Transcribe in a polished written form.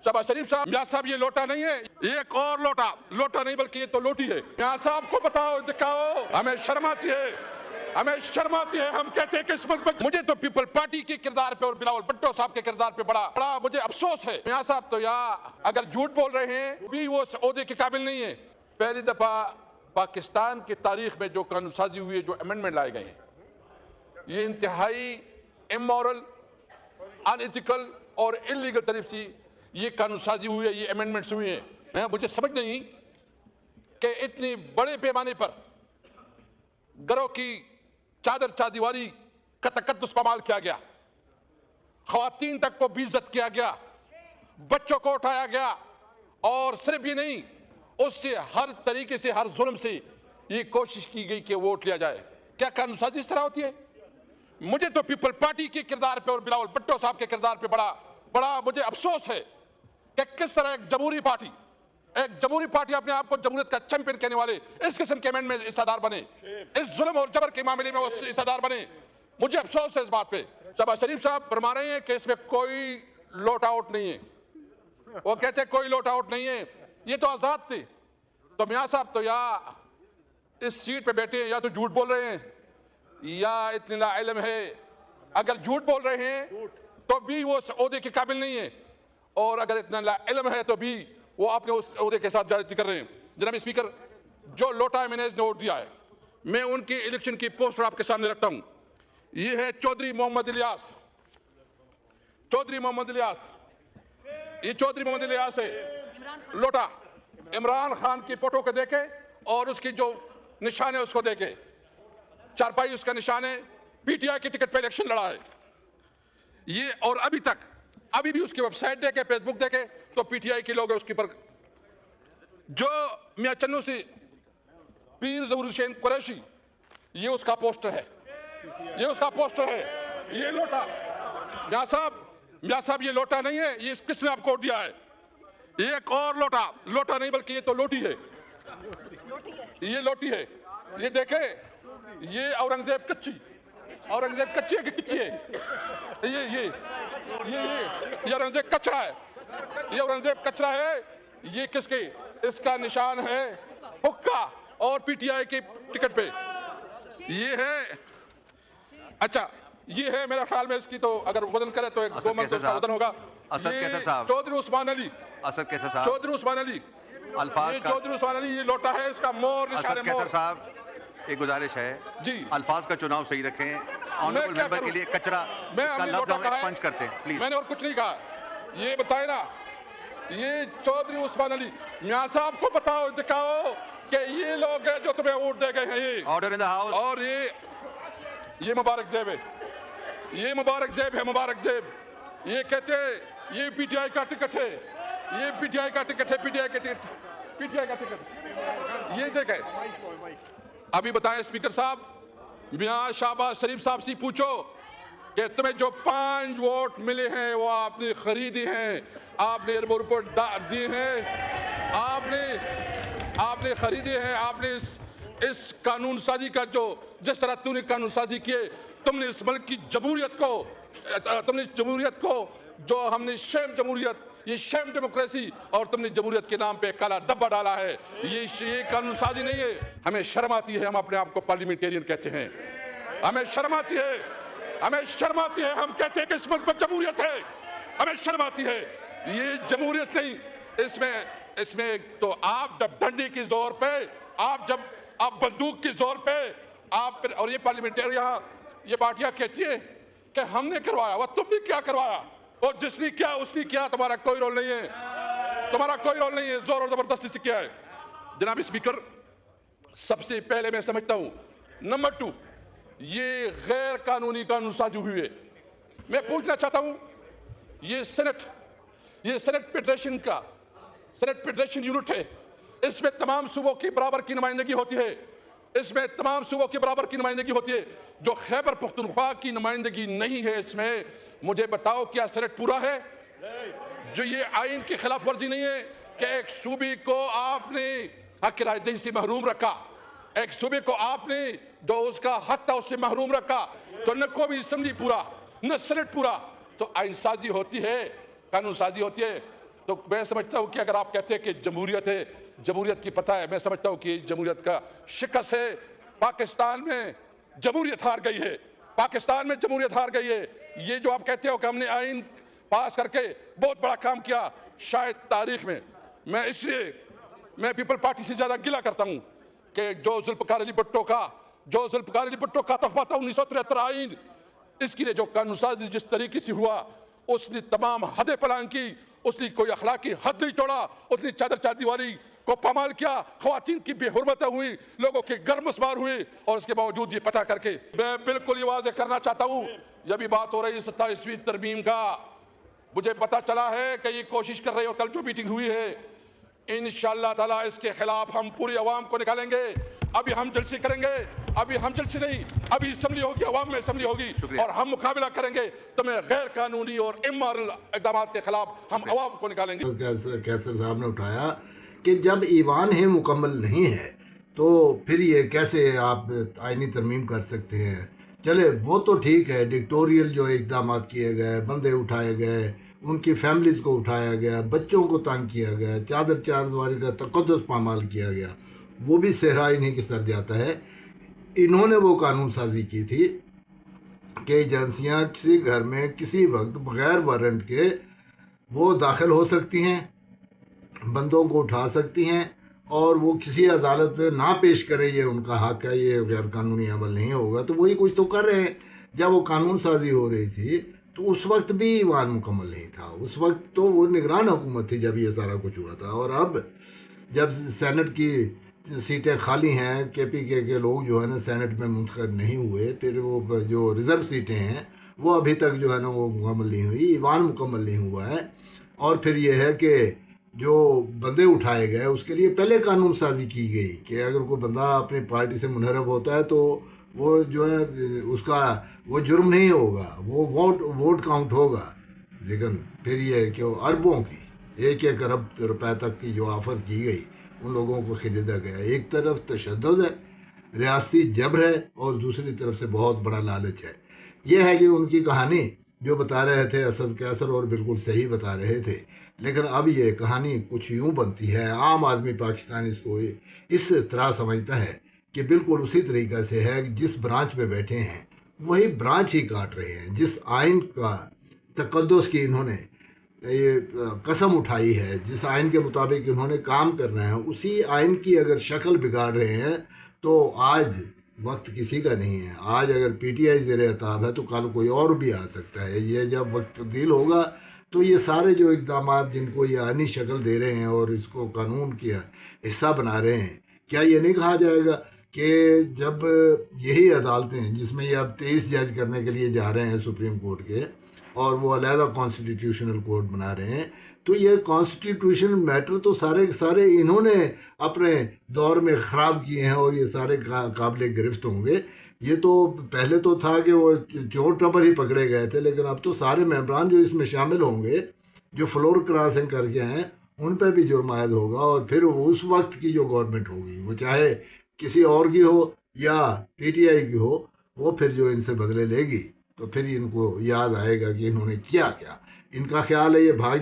शहबाज शरीफ साहब, मियां साहब ये लोटा नहीं है, एक और लोटा नहीं बल्कि ये तो लोटी है। मियां साहब को बताओ, दिखाओ, हमें शर्म आती है, हमें शर्म आती है। हम कहते हैं कि इस मुल्क में मुझे तो पीपल पार्टी के किरदार पे और बिलावल भुट्टो साहब के किरदार पे बड़ा मुझे अफसोस है। मियां साहब तो अगर झूठ बोल रहे हैं भी वो ओहदे के काबिल नहीं है। पहली दफा पाकिस्तान की तारीख में जो कानून साजी हुई है, जो अमेंडमेंट लाए गए हैं, ये इंतहाई इमोरल, अनएथिकल और इलीगल तरीफ से ये कानून साजी हुई है, ये अमेंडमेंट्स हुए हैं। मुझे समझ नहीं कि इतनी बड़े पैमाने पर घरों की चादर चादीवारी का तकद्दुस पामाल किया गया, ख्वातीन तक को बेइज्जत किया गया, बच्चों को उठाया गया, और सिर्फ ये नहीं, उससे हर तरीके से, हर जुल्म से ये कोशिश की गई कि वोट लिया जाए। क्या कानून साजी इस तरह होती है? मुझे तो पीपल पार्टी के किरदार पे और बिलावल भुट्टो साहब के किरदार पे बड़ा मुझे अफसोस है कि किस तरह एक जमहूरी पार्टी अपने आप को जमहूरियत का चैंपियन कहने वाले इस किस्म के अमेंडमेंट में हिस्सेदार बने, इस जुल्म और जबर के मामले में वो हिस्सेदार बने। मुझे अफसोस है इस बात पे। शहबाज शरीफ साहब फरमा रहे हैं कि इसमें कोई लॉट आउट नहीं है, वो कहते हैं कोई लॉट आउट नहीं है, ये तो आजाद थे। तो मियां साहब तो इस सीट पे बैठे हैं, या तो झूठ बोल रहे हैं या इतने ला इल्म है। अगर झूठ बोल रहे हैं तो भी वो उस ओहदे के काबिल नहीं है, और अगर इतना ला इल्म है तो भी वो अपने उस ओहदे के साथ ज्यादती कर रहे हैं। जनाब स्पीकर, जो लोटा एमएनएज ने वोट दिया है, मैं उनकी इलेक्शन की पोस्टर आपके सामने रखता हूं। ये है चौधरी मोहम्मद इलियास, ये चौधरी मोहम्मद इलियास है लोटा। इमरान खान की फोटो को देखे और उसकी जो निशान है उसको देखे, चारपाई उसका निशान है, पीटीआई के टिकट पे इलेक्शन लड़ा है ये। और अभी भी उसकी वेबसाइट देखे, फेसबुक देखे तो पीटीआई के लोग हैं उसके पर। जो मियां चन्नू सी पीर ज़हूर हुसैन कुरैशी, ये उसका पोस्टर है, ये लोटा। मियां साहब ये लोटा नहीं है, ये किसने आपको दिया है? एक और लोटा नहीं बल्कि ये तो लोटी है, ये लोटी है। ये देखे, ये औरंगजेब कच्ची है कि किच्ची है? ये औरंगजेब कचरा है, ये किसके? इसका निशान है हुक्का और पीटीआई के टिकट पे ये है। अच्छा, ये है मेरा ख्याल में इसकी तो अगर वजन करे तो 2 मन का वजन होगा। चौधरी उस्मान अली, ये लोटा है, इसका मोर निशान है, मोर। साहब, एक गुजारिश है जी, अल्फाज का चुनाव सही रखें। ऑनरेबल मेंबर के लिए कचरा इसका लफ्ज़ हम एक्सपंज करते हैं, प्लीज। मैंने और कुछ नहीं कहा, ये बताए ना, ये चौधरी उस्मान अली। मियां साहब को बताओ, दिखाओ कि ये लोग हैं जो तुम्हें वोट दे गए हैं। ये ऑर्डर इन द हाउस। और ये मुबारक ज़ेब है, मुबारक ज़ेब। ये कहते हैं ये पीटीआई का टिकट है, पीटीआई का टिकट। ये देखे। अभी बताएं स्पीकर साहब, मियां शहबाज शरीफ साहब से पूछो कि तुम्हें जो 5 वोट मिले हैं वो आपने खरीदी हैं, आपने एयरपोर्ट पर दिए हैं, आपने खरीदे हैं। आपने इस कानून साजी का जिस तरह तुमने कानून साजी किए, तुमने इस मुल्क की जमहूरियत को जो हमने शेम जमहूरियत, ये शेम डेमोक्रेसी, और तुमने जमहूरियत के नाम पे काला डब्बा डाला है। ये कानून साजी नहीं है। हमें शर्म आती है, हम अपने आप को पार्लियामेंटेरियन कहते हैं, हमें शर्म आती है। हम कहते हैं कि इस मुल्क में जमहूरियत है, हमें शर्म आती है। ये जमहूरियत नहीं, इसमें तो आप जब डंडे के जोर पे, आप बंदूक के जोर पे और ये पार्लियामेंटेरियन, ये पार्टियां कहती है कि हमने करवाया, वह तुमने क्या करवाया, और जिसने किया उसने किया, तुम्हारा कोई रोल नहीं है, जोर और जबरदस्ती से किया है। जनाब स्पीकर, सबसे पहले मैं समझता हूं, नंबर 2, ये गैर कानूनी कानून साजी हुई है। मैं पूछना चाहता हूं, ये सेनेट फेडरेशन यूनिट है, इसमें तमाम सूबों की बराबर की नुमाइंदगी होती है, जो खैबर पख्तूनख्वा की नुमाइंदगी नहीं है इसमें। मुझे बताओ, क्या सेनेट पूरा है? जो ये आइन की खिलाफ वर्जी नहीं है कि एक सूबे को आपने हक रायदही से महरूम रखा, एक सूबे को आपने जो उसका हक था उससे महरूम रखा, तो न कोई असम्बली पूरा, न सेनेट पूरा, तो आइन साजी होती है, कानून साजी होती है। تو میں سمجھتا ہوں کہ اگر آپ کہتے ہیں کہ جمہوریت ہے، جمہوریت کی پتہ ہے، میں سمجھتا ہوں کہ جمہوریت کا شکست ہے. پاکستان میں جمہوریت ہار گئی ہے، پاکستان میں جمہوریت ہار گئی ہے. یہ جو آپ کہتے ہو کہ ہم نے آئین پاس کر کے بہت بڑا کام کیا شاید تاریخ میں، میں اس لیے میں پیپل پارٹی سے زیادہ گلہ کرتا ہوں کہ جو ذوالفقار علی بھٹو کا تحفہ تھا 1973 آئین، اس کے لیے جو قانون سازی جس طریقے سے ہوا، اس نے تمام حدیں پلان کی، اس نے کوئی اخلاقی حد نہیں توڑا، اس نے چادر چاردیواری کو پامال کیا، خواتین کی بے حرمتیں ہوئی، لوگوں کے گھر مسمار ہوئے، اور اس کے باوجود یہ پتہ کر کے میں بالکل یہ واضح کرنا چاہتا ہوں. یہ بھی بات ہو رہی ہے 27ویں ترمیم کا، مجھے پتہ چلا ہے کہ یہ کوشش کر رہے ہو. کل جو میٹنگ ہوئی ہے انشاءاللہ تعالیٰ اس کے خلاف ہم پوری عوام کو نکالیں گے. ابھی ہم جلسے کریں گے، ابھی ہم جلسے نہیں، ابھی اسمبلی ہوگی، عوام میں اسمبلی ہوگی، اور ہم مقابلہ کریں گے تمہیں غیر قانونی اور امورل اقدامات کے خلاف ہم عوام کو نکالیں گے. کیسر صاحب نے اٹھایا کہ جب ایوان ہی مکمل نہیں ہے تو پھر یہ کیسے آپ آئینی ترمیم کر سکتے ہیں. چلے وہ تو ٹھیک ہے، ڈکٹوریل جو اقدامات کیے گئے، بندے اٹھائے گئے، ان کی فیملیز کو اٹھایا گیا، بچوں کو تنگ کیا گیا، چادر چاردیواری کا تقدس پامال کیا گیا، وہ بھی صحرا انہی کے سر جاتا ہے. انہوں نے وہ قانون سازی کی تھی کہ ایجنسیاں کسی گھر میں کسی وقت بغیر وارنٹ کے وہ داخل ہو سکتی ہیں، بندوں کو اٹھا سکتی ہیں، اور وہ کسی عدالت میں نہ پیش کرے یہ ان کا حق ہے، یہ غیر قانونی عمل نہیں ہوگا. تو وہی کچھ تو کر رہے ہیں. جب وہ قانون سازی ہو رہی تھی تو اس وقت بھی ایوان مکمل نہیں تھا، اس وقت تو وہ نگران حکومت تھی جب یہ سارا کچھ ہوا تھا. اور اب جب سینٹ کی سیٹیں خالی ہیں، کے پی کے لوگ جو ہے نا سینٹ میں منتخب نہیں ہوئے، پھر وہ جو ریزرو سیٹیں ہیں وہ ابھی تک جو ہے نا وہ مکمل نہیں ہوئی، ایوان مکمل نہیں ہوا ہے. اور پھر یہ ہے کہ جو بندے اٹھائے گئے اس کے لیے پہلے قانون سازی کی گئی کہ اگر کوئی بندہ اپنی پارٹی سے منحرف ہوتا ہے تو وہ جو ہے اس کا وہ جرم نہیں ہوگا، وہ ووٹ کاؤنٹ ہوگا. لیکن پھر یہ کہ اربوں کی 1 ارب روپے تک کی جو آفر کی گئی ان لوگوں کو خریدا گیا. ایک طرف تشدد ہے، ریاستی جبر ہے، اور دوسری طرف سے بہت بڑا لالچ ہے. یہ ہے کہ ان کی کہانی جو بتا رہے تھے اسد کیسر، اور بالکل صحیح بتا رہے تھے. لیکن اب یہ کہانی کچھ یوں بنتی ہے، عام آدمی پاکستانی اس کو اس طرح سمجھتا ہے کہ بالکل اسی طریقہ سے ہے کہ جس برانچ میں بیٹھے ہیں وہی برانچ ہی کاٹ رہے ہیں. جس آئین کا تقدس کی انہوں نے یہ قسم اٹھائی ہے، جس آئین کے مطابق انہوں نے کام کرنا ہے، اسی آئین کی اگر شکل بگاڑ رہے ہیں تو آج وقت کسی کا نہیں ہے. آج اگر پی ٹی آئی زیر عتاب ہے تو کل کوئی اور بھی آ سکتا ہے. یہ جب وقت تبدیل ہوگا تو یہ سارے جو اقدامات جن کو یہ آئینی شکل دے رہے ہیں اور اس کو قانون کا حصہ بنا رہے ہیں، کیا یہ نہیں کہا جائے گا کہ جب یہی عدالتیں جس میں یہ اب 23 جج کرنے کے لیے جا رہے ہیں سپریم کورٹ کے، اور وہ علیحدہ کانسٹیٹیوشنل کورٹ بنا رہے ہیں، تو یہ کانسٹیٹیوشنل میٹر تو سارے سارے انہوں نے اپنے دور میں خراب کیے ہیں، اور یہ سارے قابل گرفت ہوں گے. یہ تو پہلے تو تھا کہ وہ چور ٹپر ہی پکڑے گئے تھے، لیکن اب تو سارے ممبران جو اس میں شامل ہوں گے جو فلور کراسنگ کر کے ہیں ان پہ بھی جرم عائد ہوگا. اور پھر اس وقت کی جو گورنمنٹ ہوگی وہ چاہے کسی اور کی ہو یا پی ٹی آئی کی ہو، وہ پھر جو ان سے بدلے لے گی تو پھر ان کو یاد آئے گا کہ انہوں نے کیا. ان کا خیال ہے یہ بھاگ